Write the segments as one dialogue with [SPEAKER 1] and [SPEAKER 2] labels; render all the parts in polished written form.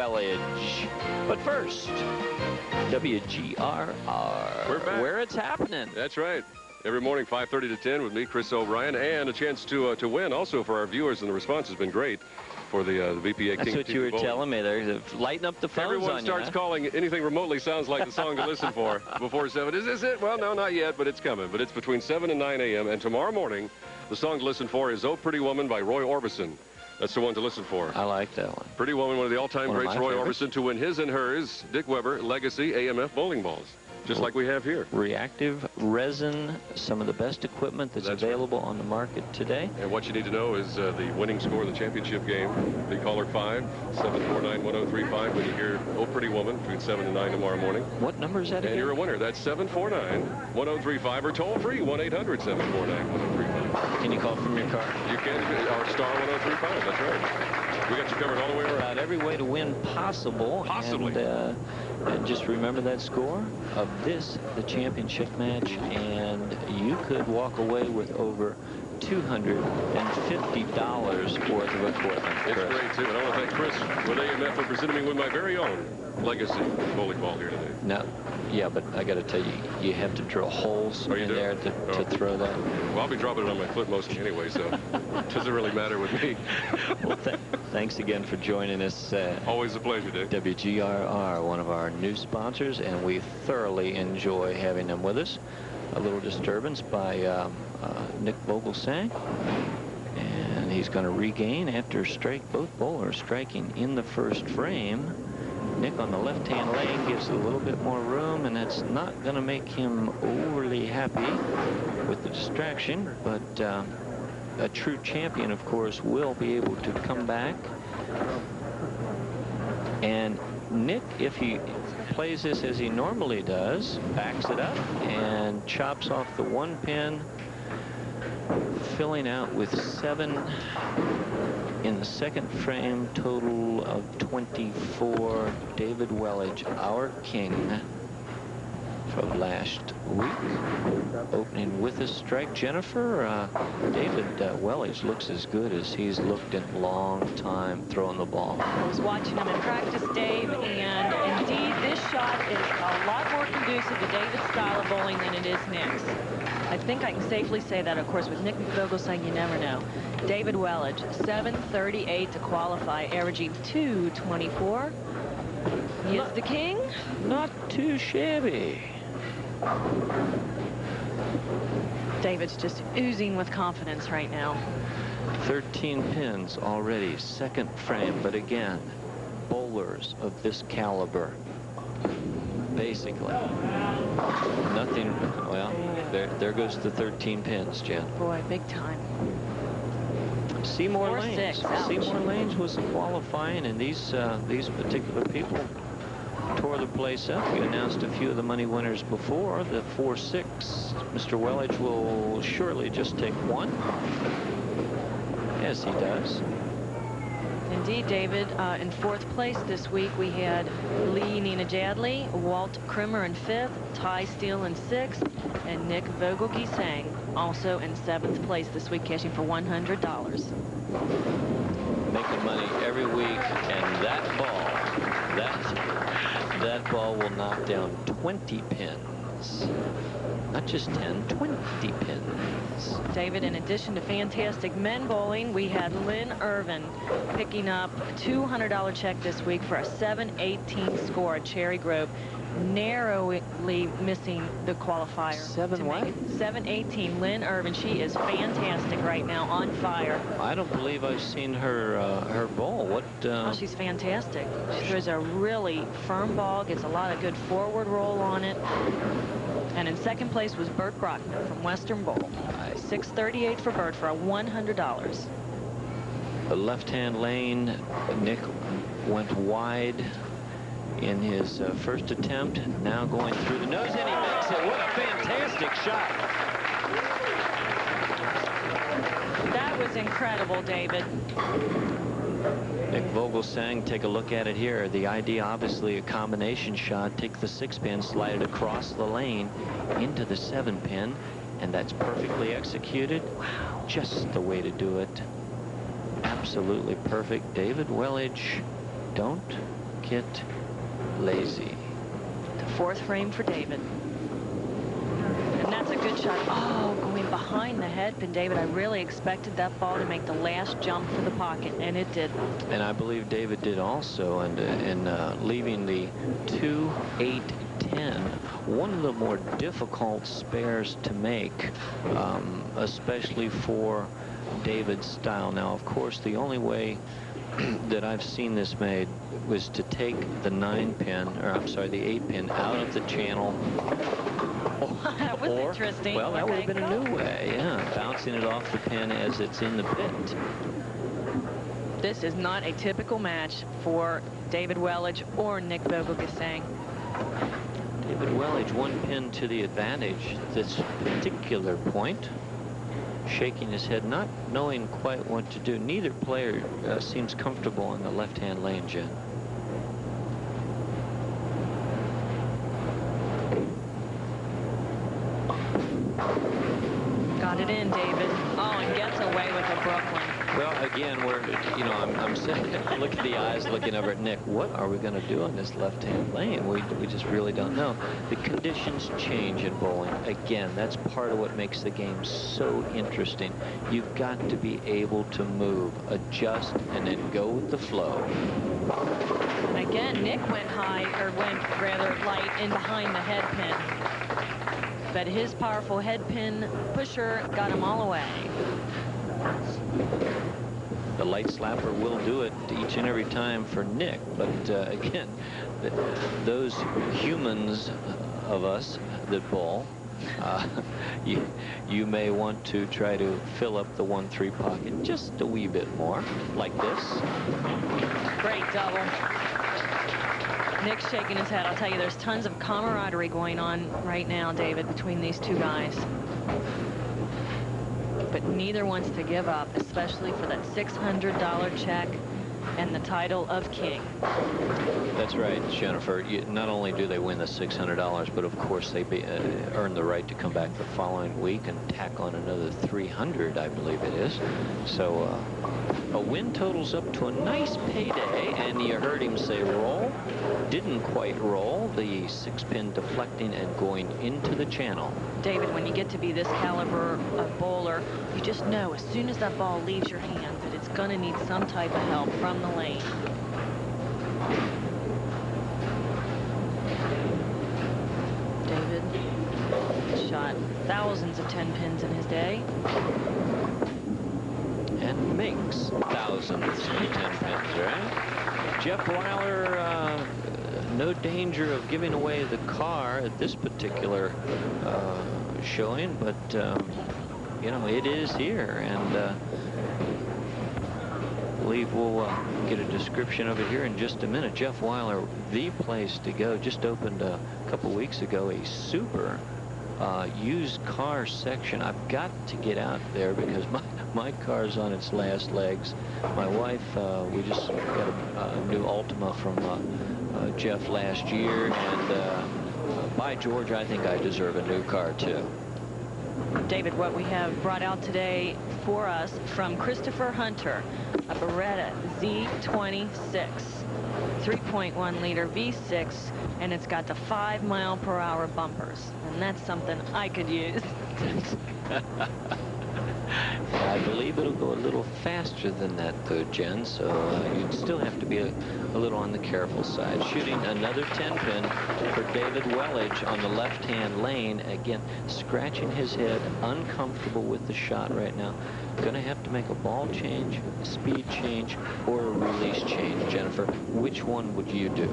[SPEAKER 1] Welage. But first, WGRR.
[SPEAKER 2] We're back.
[SPEAKER 1] Where it's happening.
[SPEAKER 2] That's right. Every morning, 5:30 to 10 with me, Chris O'Brien, and a chance to win also for our viewers, and the response has been great for the BPA King.
[SPEAKER 1] That's what you were telling me there. Lighten up the phones
[SPEAKER 2] Everyone
[SPEAKER 1] on
[SPEAKER 2] starts
[SPEAKER 1] you,
[SPEAKER 2] calling anything remotely sounds like the song to listen for before 7. Is this it? Well, no, not yet, but it's coming. But it's between 7 and 9 a.m. And tomorrow morning, the song to listen for is "Oh Pretty Woman" by Roy Orbison. That's the one to listen for.
[SPEAKER 1] I like that one.
[SPEAKER 2] Pretty Woman, one of the all-time
[SPEAKER 1] One of
[SPEAKER 2] greats,
[SPEAKER 1] my
[SPEAKER 2] Roy
[SPEAKER 1] favorites.
[SPEAKER 2] Orbison, to win his and hers Dick Weber Legacy AMF bowling balls, just like we have here.
[SPEAKER 1] Reactive resin, some of the best equipment that's available on the market today.
[SPEAKER 2] And what you need to know is the winning score of the championship game. Big caller 5-749-1035 when you hear "Oh Pretty Woman" between 7 and 9 tomorrow morning.
[SPEAKER 1] What number is that
[SPEAKER 2] And
[SPEAKER 1] again?
[SPEAKER 2] you're a winner. That's 749-1035 or toll free 1-800-749-1035.
[SPEAKER 1] Can you call from your car?
[SPEAKER 2] You can, or star 1035. That's right. We got you covered all the way around.
[SPEAKER 1] About every way to win possible.
[SPEAKER 2] Possibly.
[SPEAKER 1] And just remember that score of this, the championship match, and you could walk away with over $250 worth of equipment.
[SPEAKER 2] It's great, too. And I want to thank Chris with AMF for presenting me with my very own Legacy bowling ball here today.
[SPEAKER 1] Now, yeah, but I got to tell you, you have to drill holes in there to throw that.
[SPEAKER 2] Well, I'll be dropping it on my foot mostly anyway, so it doesn't really matter with me.
[SPEAKER 1] Well, thanks again for joining us.
[SPEAKER 2] Always a pleasure, Dick.
[SPEAKER 1] WGRR, one of our new sponsors, and we thoroughly enjoy having them with us. A little disturbance by Nick Vogelgesang, and he's going to regain after both bowlers striking in the first frame. Nick on the left-hand lane gives a little bit more room, and that's not going to make him overly happy with the distraction, but a true champion, of course, will be able to come back. And Nick, if he plays this as he normally does, backs it up and chops off the one pin, filling out with 7 in the second frame, total of 24. David Welage, our king from last week, opening with a strike. Jennifer, David Welage looks as good as he's looked in a long time throwing the ball.
[SPEAKER 3] I was watching him in practice, Dave, and indeed this shot is a lot more conducive to David's style of bowling than it is Nick's. I think I can safely say that. Of course, with Nick Vogelgesang, you never know. David Welage, 738 to qualify, averaging 224. He is the king.
[SPEAKER 1] Not too shabby.
[SPEAKER 3] David's just oozing with confidence right now.
[SPEAKER 1] 13 pins already, second frame, but again, bowlers of this caliber, basically nothing. Well, there goes the 13 pins, Jen.
[SPEAKER 3] Boy, big time.
[SPEAKER 1] Seymour
[SPEAKER 3] 4-6,
[SPEAKER 1] Lanes.
[SPEAKER 3] ouch.
[SPEAKER 1] Seymour Lanes was qualifying, and these particular people tore the place up. We announced a few of the money winners before. The 4-6. Mr. Welage will surely just take one, as he does.
[SPEAKER 3] Indeed, David. In fourth place this week, we had Lee Nina Jadley, Walt Krimmer in fifth, Ty Steele in sixth, and Nick Vogelgesang also in seventh place this week, cashing for $100.
[SPEAKER 1] Making money every week, and that ball will knock down 20 pins. Not just 10, 20 pins.
[SPEAKER 3] David, in addition to fantastic men bowling, we had Lynn Irvin picking up a $200 check this week for a 718 score at Cherry Grove, narrowly missing the qualifier. 718. Lynn Irvin, she is fantastic right now, on fire.
[SPEAKER 1] I don't believe I've seen her bowl. What?
[SPEAKER 3] Oh, she's fantastic. She throws a really firm ball, gets a lot of good forward roll on it. And in second place was Bert Brockman from Western Bowl. 638 for Bert for a $100.
[SPEAKER 1] The left-hand lane, Nick went wide in his first attempt. Now going through the nose, and he makes it. What a fantastic shot.
[SPEAKER 3] That was incredible, David.
[SPEAKER 1] Nick Vogelgesang, take a look at it here. The idea, obviously, a combination shot. Take the 6-pin, slide it across the lane into the 7-pin, and that's perfectly executed. Wow, just the way to do it. Absolutely perfect. David Welage, don't it lazy.
[SPEAKER 3] The fourth frame for David. And that's a good shot. Oh, going behind the head pin, David. I really expected that ball to make the last jump for the pocket, and it did.
[SPEAKER 1] And I believe David did also, and leaving the 2, 8, 10, one of the more difficult spares to make, especially for David's style. Now, of course, the only way that I've seen this made was to take the 9-pin, or I'm sorry, the 8-pin out of the channel.
[SPEAKER 3] That was interesting.
[SPEAKER 1] Well, that would have been a new way, yeah. Bouncing it off the pin as it's in the pit.
[SPEAKER 3] This is not a typical match for David Welage or Nick Vogelgesang.
[SPEAKER 1] David Welage, 1 pin to the advantage this particular point. Shaking his head, not knowing quite what to do. Neither player seems comfortable in the left-hand lane, Jen.
[SPEAKER 3] Got it in, David. Oh, and gets away with a Brooklyn.
[SPEAKER 1] Well, again, I'm sitting, look at the eyes looking over at Nick. What are we going to do on this left-hand lane? We just really don't know. The conditions change in bowling. Again, that's part of what makes the game so interesting. You've got to be able to move, adjust, and then go with the flow.
[SPEAKER 3] Again, Nick went high, or went rather light in behind the head pin. But his powerful head pin pusher got him all away.
[SPEAKER 1] The light slapper will do it each and every time for Nick, but again, those humans of us that bowl, you may want to try to fill up the 1-3 pocket just a wee bit more, like this.
[SPEAKER 3] Great double. Nick's shaking his head. I'll tell you, there's tons of camaraderie going on right now, David, between these two guys. But neither wants to give up, especially for that $600 check and the title of king.
[SPEAKER 1] That's right, Jennifer. Not only do they win the $600, but of course they earn the right to come back the following week and tack on another $300, I believe it is. So a win totals up to a nice payday, and you heard him say roll. Didn't quite roll. The 6-pin deflecting and going into the channel.
[SPEAKER 3] David, when you get to be this caliber of bowler, you just know as soon as that ball leaves your hand that it's going to need some type of help from the lane. David shot thousands of 10 pins in his day.
[SPEAKER 1] And makes thousands of 10 pins, right? Jeff Weiler, no danger of giving away the car at this particular showing, but you know, it is here, and I believe we'll get a description of it here in just a minute. Jeff Weiler, the place to go, just opened a couple weeks ago a super used car section. I've got to get out there because my car's on its last legs. My wife, we just got a new Altima from Jeff last year, and by George, I think I deserve a new car too.
[SPEAKER 3] David, what we have brought out today for us from Christopher Hunter, a Beretta Z26, 3.1 liter V6, and it's got the 5-mile-per-hour bumpers, and that's something I could use.
[SPEAKER 1] I believe it'll go a little faster than that, though, Jen, so you'd still have to be a little on the careful side. Shooting another 10-pin for David Welage on the left-hand lane. Again, scratching his head, uncomfortable with the shot right now. Going to have to make a ball change, a speed change, or a release change. Jennifer, which one would you do?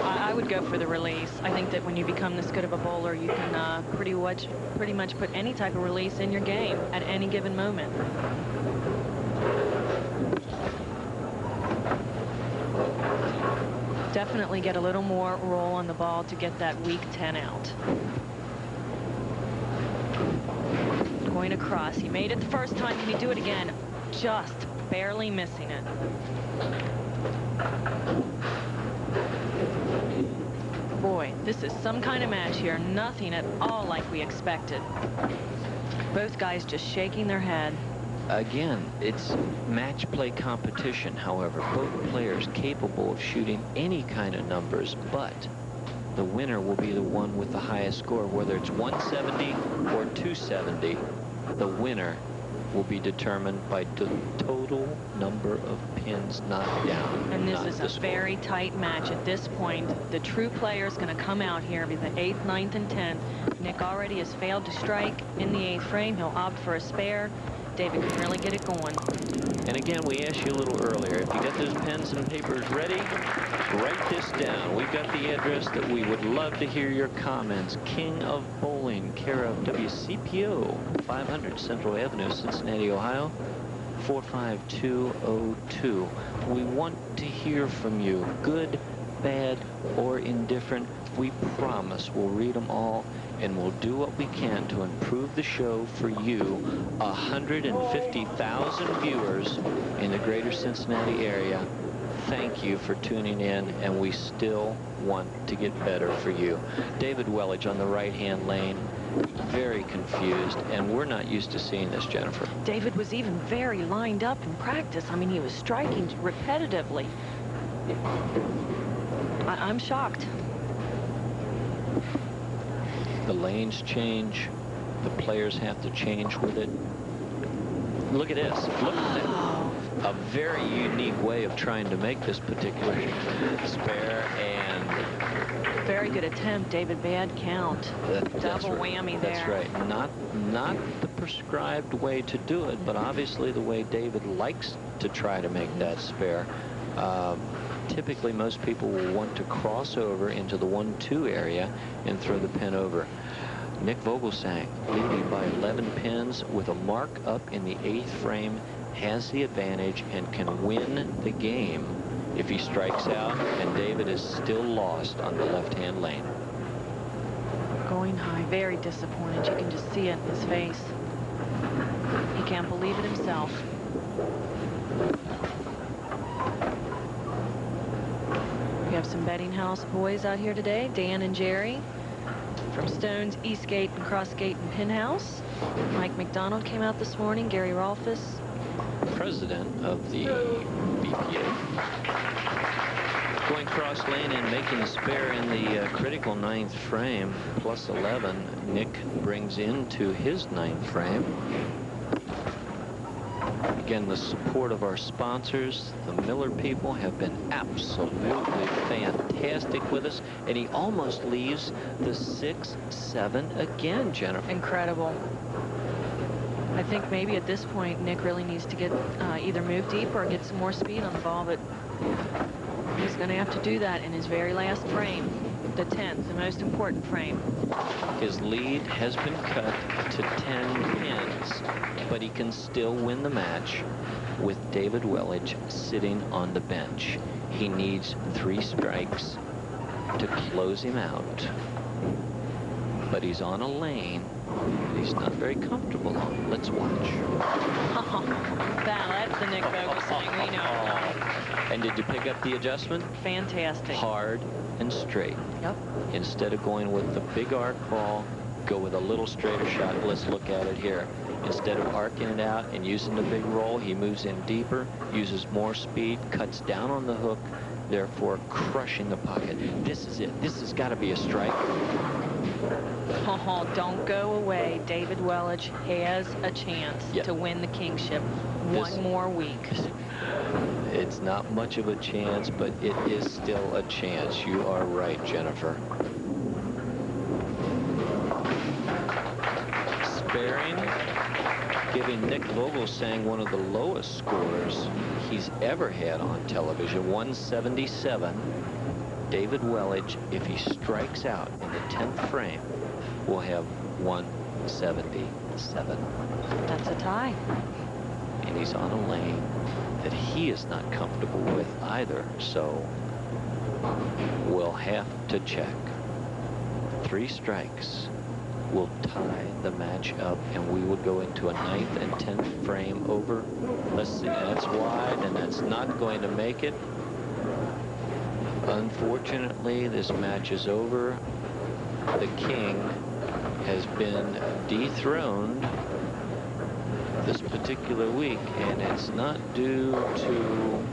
[SPEAKER 3] I would go for the release. I think that when you become this good of a bowler, you can pretty much put any type of release in your game at any given moment. Definitely get a little more roll on the ball to get that weak 10 out. Going across. He made it the first time. Can he do it again? Just barely missing it. Boy, this is some kind of match here. Nothing at all like we expected. Both guys just shaking their head.
[SPEAKER 1] Again, it's match play competition. However, both players capable of shooting any kind of numbers, but the winner will be the one with the highest score. Whether it's 170 or 270, the winner will be determined by the total number of pins knocked down.
[SPEAKER 3] And this is a very tight match at this point. The true player is going to come out here with the 8th, 9th, and 10th. Nick already has failed to strike in the 8th frame. He'll opt for a spare. David can really get it going.
[SPEAKER 1] And again, we asked you a little earlier, if you got those pens and papers ready, write this down. We've got the address that we would love to hear your comments. King of Bowling, care of WCPO, 500 Central Avenue, Cincinnati, Ohio, 45202. We want to hear from you, good, bad, or indifferent. We promise we'll read them all, and we'll do what we can to improve the show for you. 150,000 viewers in the greater Cincinnati area. Thank you for tuning in, and we still want to get better for you. David Welage on the right-hand lane, very confused, and we're not used to seeing this, Jennifer.
[SPEAKER 3] David was even very lined up in practice. I mean, he was striking repetitively. I'm shocked.
[SPEAKER 1] The lanes change. The players have to change with it. Look at this. Look at that. A very unique way of trying to make this particular spare, and
[SPEAKER 3] very good attempt, David. Bad count. Double whammy there.
[SPEAKER 1] That's right. Not the prescribed way to do it, but obviously the way David likes to try to make that spare. Typically, most people will want to cross over into the 1-2 area and throw the pin over. Nick Vogelgesang, leading by 11 pins with a mark up in the 8th frame, has the advantage and can win the game if he strikes out, and David is still lost on the left-hand lane.
[SPEAKER 3] Going high, very disappointed. You can just see it in his face. He can't believe it himself. We have some betting house boys out here today, Dan and Jerry from Stone's, Eastgate, and Crossgate and Pinhouse. Mike McDonald came out this morning. Gary Rolfus,
[SPEAKER 1] president of the BPA, going cross lane and making a spare in the critical 9th frame, plus 11. Nick brings into his 9th frame. Again, the support of our sponsors, the Miller people, have been absolutely fantastic with us, and he almost leaves the 6-7 again, Jennifer.
[SPEAKER 3] incredible. I think maybe at this point Nick really needs to get either move deeper or get some more speed on the ball, but he's going to have to do that in his very last frame, the 10th, the most important frame.
[SPEAKER 1] His lead has been cut to 10 pins, but he can still win the match with David Welage sitting on the bench. He needs 3 strikes to close him out, but he's on a lane he's not very comfortable on. Let's watch.
[SPEAKER 3] That's the Nick Vogelgesang we know.
[SPEAKER 1] And did you pick up the adjustment?
[SPEAKER 3] Fantastic.
[SPEAKER 1] Hard and straight.
[SPEAKER 3] Yep.
[SPEAKER 1] Instead of going with the big arc ball, go with a little straighter shot. Let's look at it here. Instead of arcing it out and using the big roll, he moves in deeper, uses more speed, cuts down on the hook, therefore crushing the pocket. This is it. This has got to be a strike.
[SPEAKER 3] Oh, don't go away. David Welage has a chance to win the kingship. One more week.
[SPEAKER 1] It's not much of a chance, but it is still a chance. You are right, Jennifer. Sparing, giving Nick Vogelgesang one of the lowest scores he's ever had on television, 177. David Welage, if he strikes out in the 10th frame, will have 177.
[SPEAKER 3] That's a tie.
[SPEAKER 1] And he's on a lane that he is not comfortable with either, so we'll have to check. 3 strikes will tie the match up, and we will go into a 9th and 10th frame over. Let's see, that's wide, and that's not going to make it. Unfortunately, this match is over. The king has been dethroned. this particular week, and it's not due to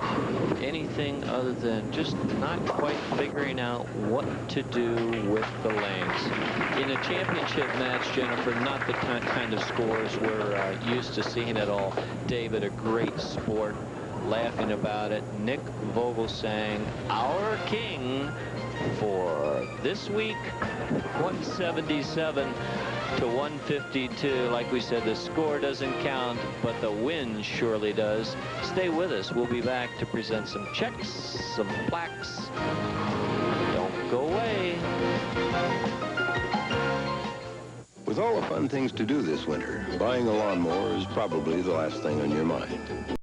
[SPEAKER 1] anything other than just not quite figuring out what to do with the lanes. In a championship match, Jennifer, not the kind of scores we're used to seeing at all. David, a great sport, laughing about it. Nick Vogelgesang, our king for this week, 177 to 152. Like we said, the score doesn't count, but the win surely does. Stay with us. We'll be back to present some checks, some plaques. Don't go away.
[SPEAKER 4] With all the fun things to do this winter, buying a lawnmower is probably the last thing on your mind.